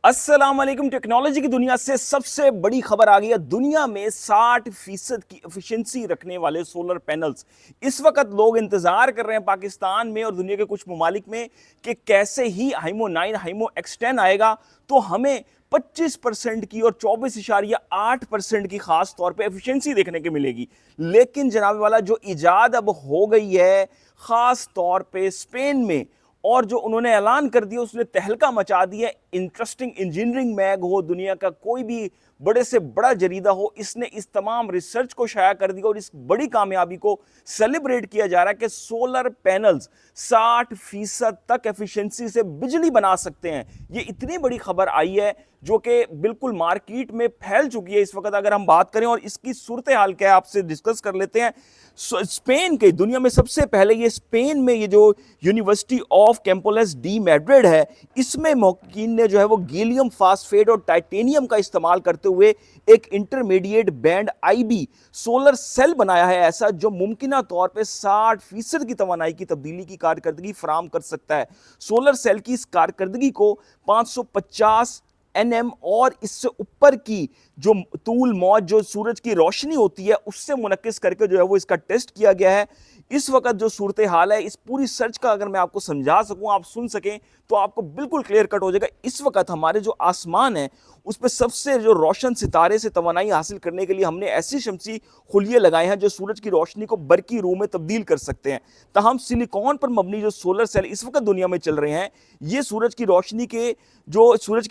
अस्सलाम वालेकुम। टेक्नोलॉजी की दुनिया से सबसे बड़ी खबर आ गई है। दुनिया में 60% की एफिशिएंसी रखने वाले सोलर पैनल्स इस वक्त लोग इंतजार कर रहे हैं पाकिस्तान में और दुनिया के कुछ ममालिक में कि कैसे ही हाइमो 9 हाइमो X10 आएगा तो हमें 25% की और 24.8% की खास तौर पे एफिशिएंसी देखने को मिलेगी। लेकिन जनाब वाला जो इजाद अब हो गई है खास तौर पे स्पेन में, और जो उन्होंने ऐलान कर दिया उसने तहलका मचा दिया। इंटरेस्टिंग इंजीनियरिंग मैग हो, दुनिया का कोई भी बड़े से बड़ा जरीदा हो, इसने इस तमाम रिसर्च को शाया कर दिया और इस बड़ी कामयाबी को सेलिब्रेट किया जा रहा है कि सोलर पैनल्स 60% तक एफिशिएंसी से बिजली बना सकते हैं। ये इतनी बड़ी खबर आई है जो कि बिल्कुल मार्केट में फैल चुकी है इस वक्त। अगर हम बात करें और इसकी सूरत हाल क्या है आपसे डिस्कस कर लेते हैं। स्पेन के दुनिया में सबसे पहले ये स्पेन में ये जो यूनिवर्सिटी ऑफ कैंपोलेस डी मैड्रिड है, इसमें मौकीन ने जो है वो गैलियम फास्फेट और टाइटेनियम का इस्तेमाल करते हुए एक intermediate band IB solar cell बनाया है, ऐसा जो मुमकिना तौर पे 60% की तवानाई की तब्दीली की कारकर्दगी फराम कर सकता है। सोलर सेल की इस कारकर्दगी को 550 एनएम और इससे ऊपर की जो तूल मौज जो सूरज की रोशनी होती है उससे मुनक्किस करके जो है वो इसका टेस्ट किया गया है। इस वक्त जो सूरत हाल है इस पूरी सर्च का अगर मैं आपको समझा सकूं, आप सुन सकें तो आपको बिल्कुल क्लियर कट हो जाएगा। इस वक्त हमारे जो आसमान है उस पर सबसे जो रोशन सितारे से तवानाई हासिल करने के लिए हमने ऐसी शमसी खुलिये लगाए हैं जो सूरज की रोशनी को बरकी रूह में तब्दील कर सकते हैं। तहम सिलिकॉन पर मबनी जो सोलर सेल इस वक्त दुनिया में चल रहे हैं, ये सूरज की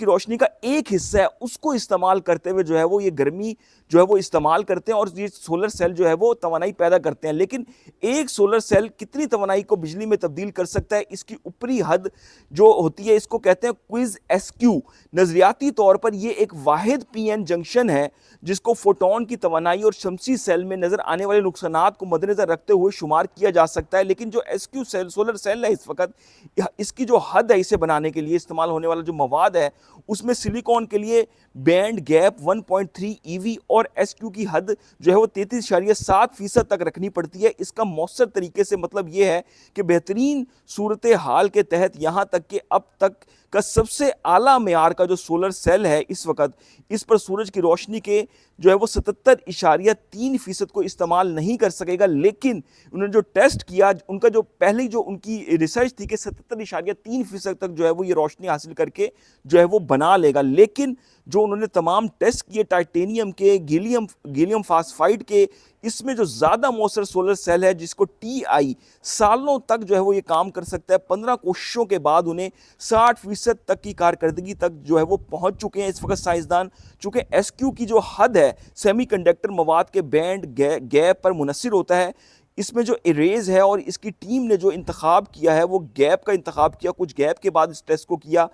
रोशनी का एक हिस्सा है उसको इस्तेमाल करते हुए जो है वो ये गर्मी जो है वो इस्तेमाल करते हैं और ये सोलर सेल जो है वो तवानाई पैदा करते हैं। लेकिन एक सोलर सेल कितनी तवानाई को बिजली में तब्दील कर सकता है, इसकी ऊपरी हद जो होती है इसको कहते हैं क्विज एसक्यू। नजरियाती तौर पर यह एक वाहिद पीएन जंक्शन है जिसको फोटोन की तवानाई और शमसी सेल में नजर आने वाले नुकसानात को मद्देनजर रखते हुए शुमार किया जा सकता है। लेकिन जो एसक्यू सेल सोलर सेल है इस वक्त, इसकी जो हद है इसे बनाने के लिए इस्तेमाल होने वाला जो मवाद है उसमें सिलिकॉन के लिए बैंड गैप 1.3 ईवी और एसक्यू की हद जो है वो 33.7% तक रखनी पड़ती है। इसका मौसर तरीके से मतलब यह है कि बेहतरीन सूरत हाल के तहत यहाँ तक कि अब तक का सबसे आला मेयार का जो सोलर सेल है इस वक्त, इस पर सूरज की रोशनी के जो है वो 77.3% को इस्तेमाल नहीं कर सकेगा। लेकिन उन्होंने जो टेस्ट किया, उनका जो पहली जो उनकी रिसर्च थी कि 77.3% तक जो है वो ये रोशनी हासिल करके जो है वो बना लेगा। लेकिन जो उन्होंने तमाम टेस्ट किए टाइटेनियम के, गैलियम फास्फाइड के, इसमें जो ज़्यादा मौसर सोलर सेल है जिसको टीआई सालों तक जो है वो ये काम कर सकता है। 15 कोशिशों के बाद उन्हें 60% तक की कारकर्दगी तक जो है वो पहुंच चुके हैं इस वक्त साइंसदान। चूँकि एसक्यू की जो हद है सेमीकंडक्टर मवाद के बैंड गैप पर मुनसर होता है। इसमें जो इरेज है और इसकी टीम ने जो इंतखाब किया है वो गैप का इंतखाब किया, कुछ गैप के बाद इस टेस्ट को किया,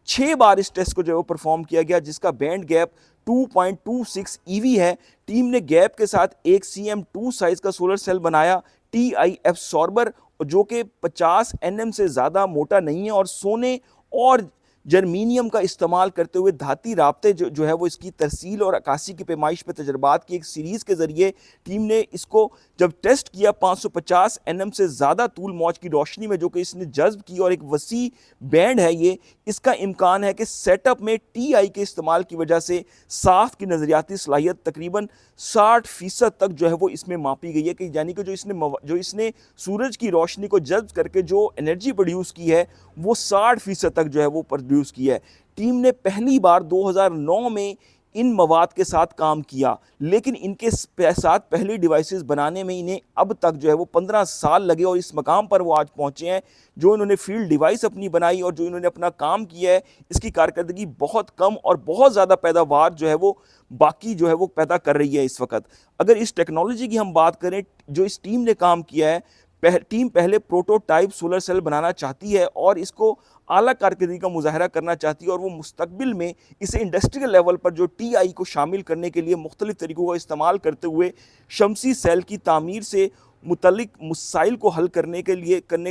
6 बार इस टेस्ट को जो है वो परफॉर्म किया गया जिसका बैंड गैप 2.26 ईवी है। टीम ने गैप के साथ एक CM2 साइज का सोलर सेल बनाया, TIF सॉर्बर, जो कि 50 NM से ज़्यादा मोटा नहीं है और सोने और जर्मीनियम का इस्तेमाल करते हुए धाती राब्ते जो है वो इसकी तरसील और अक्कासी की पैमाइश पे तजर्बात की एक सीरीज़ के ज़रिए टीम ने इसको जब टेस्ट किया 550 NM से ज़्यादा तूल मौज की रोशनी में जो कि इसने जज्ब की, और एक वसी बैंड है ये, इसका इम्कान है कि सेटअप में TI के इस्तेमाल की वजह से साफ्त की नज़रियाती सलाहियत तकरीबन 60% तक जो है वो इसमें मापी गई है कि यानी कि जो इसने सूरज की रोशनी को जज्ब करके जो एनर्जी प्रोड्यूस की है वो 60% तक जो है वो प्रोड्यूस की है। टीम ने पहली बार 2009 में इन मवाद के साथ काम किया, लेकिन इनके साथ पहली डिवाइसेस बनाने में इन्हें अब तक जो है वो 15 साल लगे और इस मकाम पर वो आज पहुंचे हैं। जो इन्होंने फील्ड डिवाइस अपनी बनाई और जो इन्होंने अपना काम किया है, इसकी कारकर्दगी बहुत कम और बहुत ज़्यादा पैदावार जो है वो बाकी जो है वो पैदा कर रही है इस वक्त। अगर इस टेक्नोलॉजी की हम बात करें जो इस टीम ने काम किया है, टीम पहले प्रोटोटाइप सोलर सेल बनाना चाहती है और इसको आला कारकर्दगी का मुजाहरा करना चाहती है और वो मुस्तकबिल में इसे इंडस्ट्रियल लेवल पर जो TI को शामिल करने के लिए मुख्तलिफ तरीक़ों का इस्तेमाल करते हुए शमसी सेल की तामीर से मुतल्लिक मसाइल को हल करने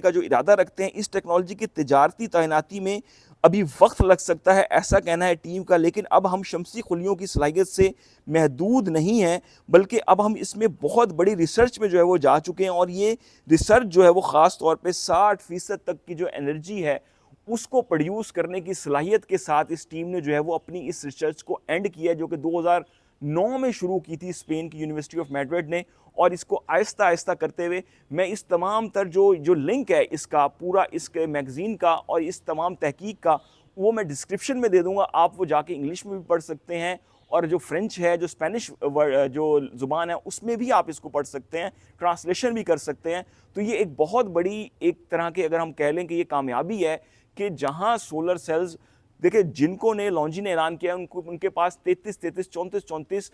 का जो इरादा रखते हैं। इस टेक्नोलॉजी की तिजारती तैनाती में अभी वक्त लग सकता है, ऐसा कहना है टीम का। लेकिन अब हम शमसी खुलियों की सलाहियत से महदूद नहीं हैं, बल्कि अब हम इसमें बहुत बड़ी रिसर्च में जो है वो जा चुके हैं और ये रिसर्च जो है वो ख़ास तौर पे 60% तक की जो एनर्जी है उसको प्रोड्यूस करने की सलाहियत के साथ इस टीम ने जो है वो अपनी इस रिसर्च को एंड किया, जो कि 2009 में शुरू की थी स्पेन की यूनिवर्सिटी ऑफ मैड्रिड ने। और इसको आहिस्ता आहिस्ता करते हुए मैं इस तमाम तर जो लिंक है इसका पूरा इसके मैगज़ीन का और इस तमाम तहकीक का, वो मैं डिस्क्रिप्शन में दे दूंगा। आप वो जाके इंग्लिश में भी पढ़ सकते हैं और जो फ्रेंच है, जो स्पेनिश जो ज़ुबान है, उसमें भी आप इसको पढ़ सकते हैं, ट्रांसलेशन भी कर सकते हैं। तो ये एक बहुत बड़ी एक तरह के, अगर हम कह लें कि ये कामयाबी है कि जहां सोलर सेल्स, देखिए जिनको ने लॉन्जी ने ऐलान किया उनको, उनके पास 33-34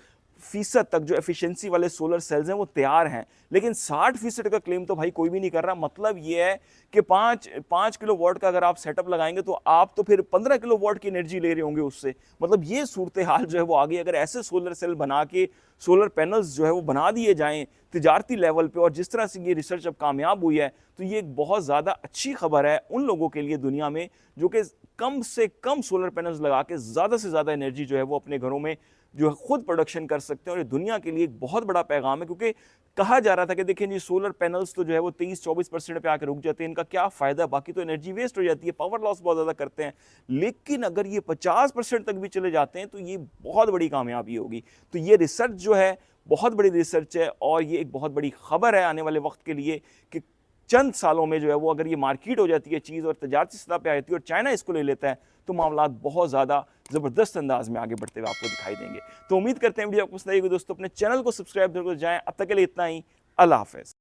तक जो एफिशिएंसी वाले सोलर सेल्स हैं वो तैयार हैं, लेकिन 60% का क्लेम तो भाई कोई भी नहीं कर रहा। मतलब ये है कि 5 किलो वाट का अगर आप सेटअप लगाएंगे तो आप तो फिर 15 किलो वाट की एनर्जी ले रहे होंगे उससे। मतलब ये सूरत हाल जो है वो आ गई। अगर ऐसे सोलर सेल बना के सोलर पैनल्स जो है वो बना दिए जाएं तिजारती लेवल पे, और जिस तरह से ये रिसर्च अब कामयाब हुई है, तो ये एक बहुत ज़्यादा अच्छी खबर है उन लोगों के लिए दुनिया में जो कि कम से कम सोलर पैनल्स लगा के ज़्यादा से ज़्यादा एनर्जी जो है वो अपने घरों में जो है खुद प्रोडक्शन कर सकते हैं। और ये दुनिया के लिए एक बहुत बड़ा पैगाम है, क्योंकि कहा जा रहा था कि देखिए जी सोलर पैनल्स तो जो है वो 23-24% पे आकर रुक जाते हैं, इनका क्या फ़ायदा, बाकी तो एनर्जी वेस्ट हो जाती है, पावर लॉस बहुत ज़्यादा करते हैं। लेकिन अगर ये 50% तक भी चले जाते हैं तो ये बहुत बड़ी कामयाबी होगी। तो ये रिसर्च जो है बहुत बड़ी रिसर्च है और ये एक बहुत बड़ी खबर है आने वाले वक्त के लिए कि चंद सालों में जो है वो अगर ये मार्केट हो जाती है चीज़ और तजारती सतह पे आ जाती है और चाइना इसको ले लेता है, तो मामला बहुत ज़्यादा ज़बरदस्त अंदाज में आगे बढ़ते हुए आपको दिखाई देंगे। तो उम्मीद करते हैं वीडियो आपको पसंद आएगी दोस्तों। अपने चैनल को सब्सक्राइब जरूर जाएं। अब तक के लिए इतना ही, अल्लाह हाफ़िज़।